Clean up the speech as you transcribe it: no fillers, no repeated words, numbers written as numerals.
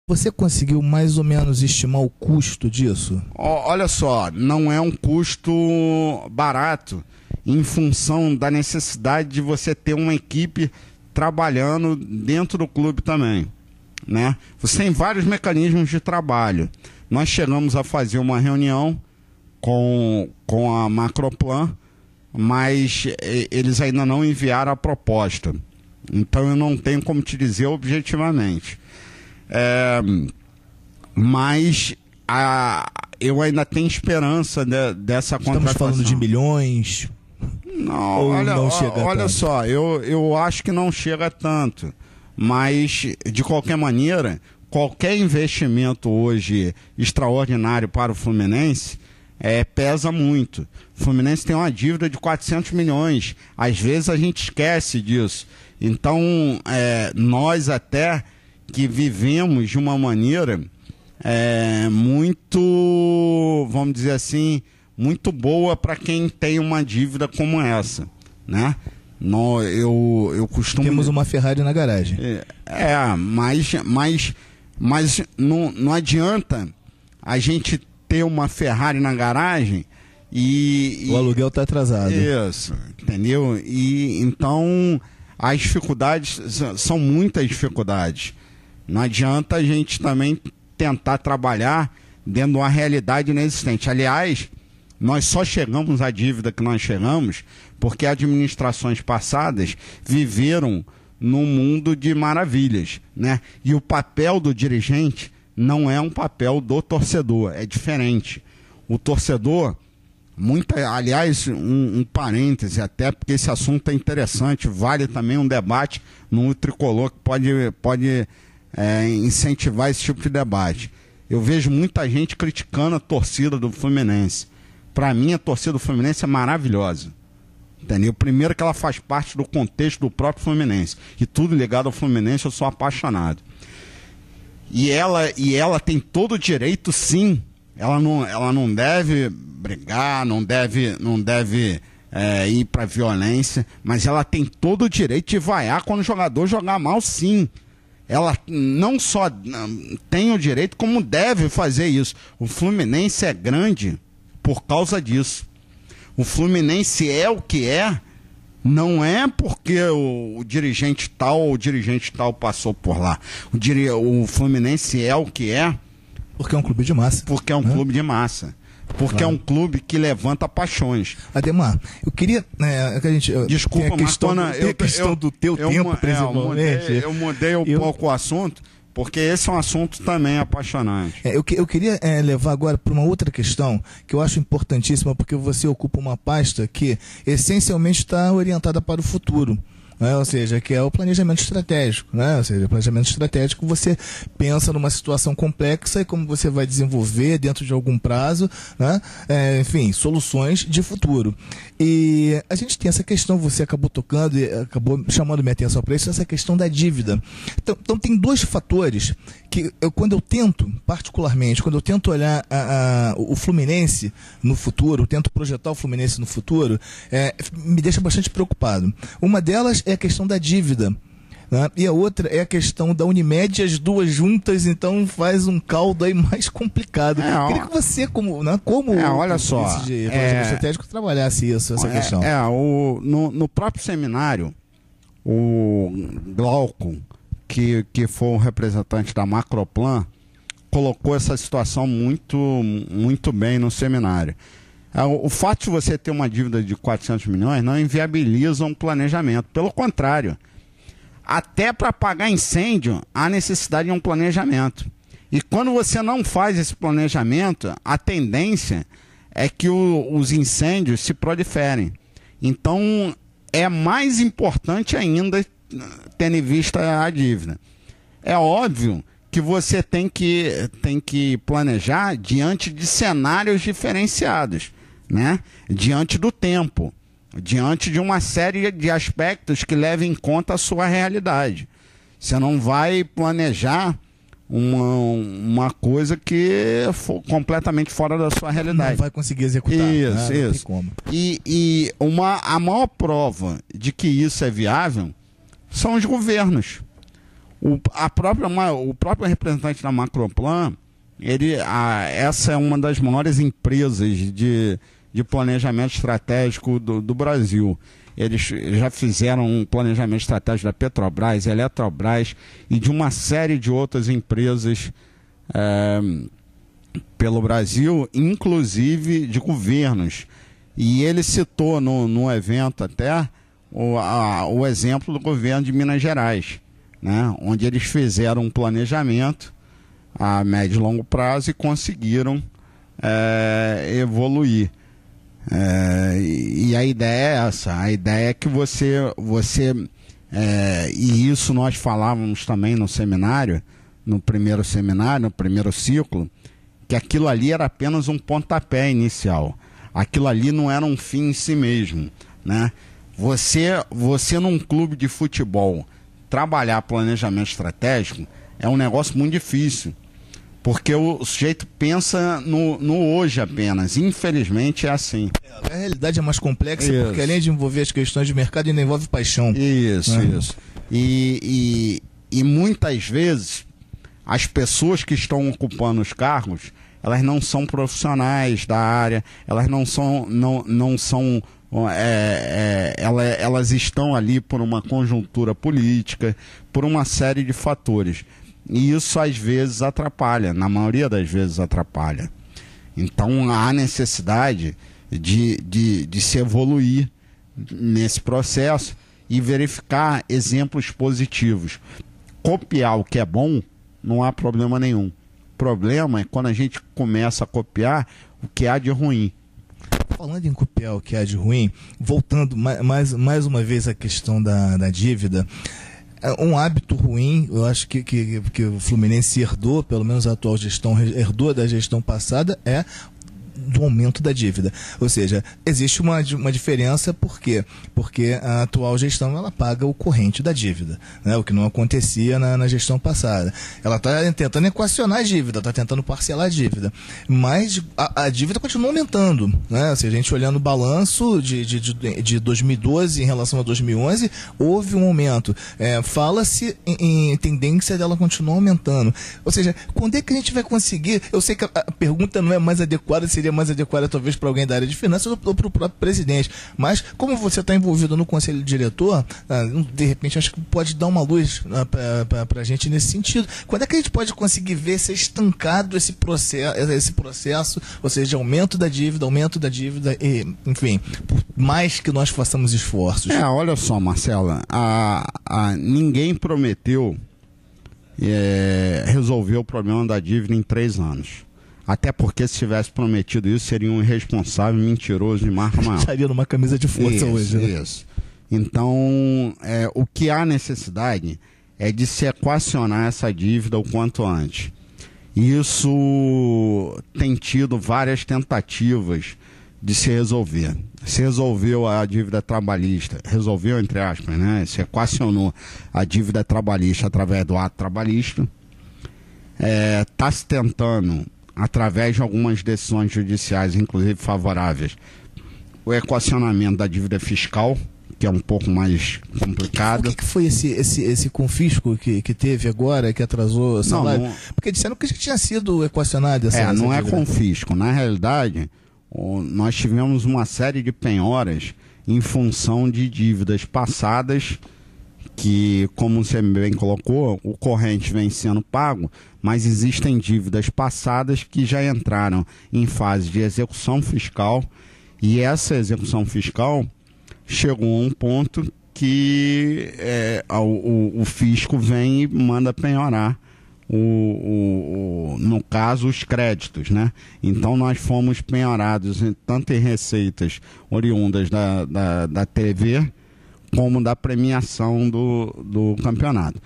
Você conseguiu mais ou menos estimar o custo disso? Olha só, não é um custo barato em função da necessidade de você ter uma equipe trabalhando dentro do clube também, né? Você tem vários mecanismos de trabalho. Nós chegamos a fazer uma reunião com a Macroplan, mas eles ainda não enviaram a proposta. Então eu não tenho como te dizer objetivamente. Mas eu ainda tenho esperança dessa contratação. Estamos falando de milhões? Não, olha só, eu acho que não chega tanto. Mas, de qualquer maneira, qualquer investimento hoje extraordinário para o Fluminense pesa muito. O Fluminense tem uma dívida de 400 milhões. Às vezes a gente esquece disso. Então, nós até que vivemos de uma maneira muito, vamos dizer assim, muito boa para quem tem uma dívida como essa, né? Eu costumo... Temos uma Ferrari na garagem. Mas não adianta a gente ter uma Ferrari na garagem e... O aluguel está atrasado. Isso, entendeu? E então as dificuldades são muitas dificuldades. Não adianta a gente também tentar trabalhar dentro de uma realidade inexistente. Aliás, nós só chegamos à dívida que nós chegamos porque administrações passadas viveram num mundo de maravilhas, né? E o papel do dirigente não é um papel do torcedor, é diferente. O torcedor, aliás, um parêntese, até porque esse assunto é interessante, vale também um debate no Tricolor que pode incentivar esse tipo de debate. Eu vejo muita gente criticando a torcida do Fluminense. Para mim, a torcida do Fluminense é maravilhosa. Entendeu? Primeiro que ela faz parte do contexto do próprio Fluminense. E tudo ligado ao Fluminense, eu sou apaixonado. E ela tem todo o direito, sim. Ela não deve brigar, não deve ir para violência, mas ela tem todo o direito de vaiar quando o jogador jogar mal, sim. Ela não só tem o direito, como deve fazer isso. O Fluminense é grande por causa disso. O Fluminense é o que é, não é porque o dirigente tal ou o dirigente tal passou por lá. O Fluminense é o que é. Porque é um clube de massa. Porque é um clube de massa. Porque é um clube que levanta paixões. Ademar, eu queria que a gente... Desculpa, mas quando a questão do teu tempo, principalmente. Eu mudei um pouco o assunto, porque esse é um assunto também apaixonante. Eu queria levar agora para uma outra questão que eu acho importantíssima, porque você ocupa uma pasta que essencialmente está orientada para o futuro. Ou seja, que é o planejamento estratégico, né? Ou seja, o planejamento estratégico, você pensa numa situação complexa e como você vai desenvolver dentro de algum prazo, né? Enfim, soluções de futuro. E a gente tem essa questão, você acabou tocando e acabou chamando minha atenção para isso, essa questão da dívida. Então tem dois fatores que quando eu tento, particularmente, quando eu tento olhar o Fluminense no futuro, eu tento projetar o Fluminense no futuro, me deixa bastante preocupado. Uma delas é a questão da dívida, né? E a outra é a questão da Unimed, as duas juntas, então faz um caldo aí mais complicado. Queria que você, olha só, planejamento estratégico, trabalhasse essa questão. No próprio seminário, o Glauco, que foi o representante da Macroplan, colocou essa situação muito, muito bem no seminário. O fato de você ter uma dívida de 400 milhões não inviabiliza um planejamento. Pelo contrário, até para apagar incêndio, há necessidade de um planejamento. E quando você não faz esse planejamento, a tendência é que os incêndios se proliferem. Então, é mais importante ainda tendo em vista a dívida. É óbvio que você tem que planejar diante de cenários diferenciados, né? Diante do tempo, diante de uma série de aspectos que levem em conta a sua realidade. Você não vai planejar uma coisa que for completamente fora da sua realidade. Não vai conseguir executar. Isso, né? isso. E a maior prova de que isso é viável são os governos. O próprio representante da Macroplan, essa é uma das maiores empresas de planejamento estratégico do Brasil. Eles já fizeram um planejamento estratégico da Petrobras, Eletrobras e de uma série de outras empresas pelo Brasil, inclusive de governos. E ele citou no evento até o exemplo do governo de Minas Gerais, né, onde eles fizeram um planejamento a médio e longo prazo e conseguiram evoluir. E a ideia é essa, a ideia é que e isso nós falávamos também no seminário, no primeiro ciclo, que aquilo ali era apenas um pontapé inicial. Aquilo ali não era um fim em si mesmo, né? Você num clube de futebol trabalhar planejamento estratégico é um negócio muito difícil, porque o sujeito pensa no hoje apenas. Infelizmente é assim. A realidade é mais complexa, porque além de envolver as questões de mercado, ainda envolve paixão. Isso. E muitas vezes as pessoas que estão ocupando os cargos, elas não são profissionais da área, elas elas estão ali por uma conjuntura política, por uma série de fatores. E isso às vezes atrapalha, na maioria das vezes atrapalha. Então há necessidade de se evoluir nesse processo e verificar exemplos positivos. Copiar o que é bom, não há problema nenhum. O problema é quando a gente começa a copiar o que há de ruim. Falando em copiar o que há de ruim, voltando mais uma vez à questão da dívida, um hábito ruim, eu acho que o Fluminense herdou, pelo menos a atual gestão herdou da gestão passada, é do aumento da dívida. Ou seja, existe uma diferença, por quê? Porque a atual gestão ela paga o corrente da dívida, né? O que não acontecia na gestão passada. Ela está tentando equacionar a dívida, está tentando parcelar a dívida, mas a dívida continua aumentando, né? Se a gente olhando o balanço de 2012 em relação a 2011, houve um aumento. Fala-se em tendência dela continuar aumentando. Ou seja, quando é que a gente vai conseguir? Eu sei que a pergunta não é mais adequada, seria mais adequada talvez para alguém da área de finanças ou para o próprio presidente, mas como você está envolvido no conselho diretor, de repente acho que pode dar uma luz para a gente nesse sentido. Quando é que a gente pode conseguir ver ser estancado esse processo, ou seja, aumento da dívida e, enfim, por mais que nós façamos esforços? Olha só, Marcela, ninguém prometeu resolver o problema da dívida em 3 anos. Até porque se tivesse prometido isso, seria um irresponsável, mentiroso de marca maior. Estaria numa camisa de força hoje, né? Isso. Então, o que há necessidade é de se equacionar essa dívida o quanto antes. Isso tem tido várias tentativas de se resolver. Se resolveu a dívida trabalhista, resolveu entre aspas, né? Se equacionou a dívida trabalhista através do ato trabalhista. Está se tentando, através de algumas decisões judiciais, inclusive favoráveis, o equacionamento da dívida fiscal, que é um pouco mais complicado. O que foi esse confisco que teve agora, que atrasou o salário? Porque disseram que já tinha sido equacionado essa não dívida. É confisco. Na realidade, nós tivemos uma série de penhoras em função de dívidas passadas que, como você bem colocou, o corrente vem sendo pago, mas existem dívidas passadas que já entraram em fase de execução fiscal, e essa execução fiscal chegou a um ponto que o fisco vem e manda penhorar, no caso, os créditos, né? Então nós fomos penhorados tanto em receitas oriundas da TV, como da premiação do campeonato.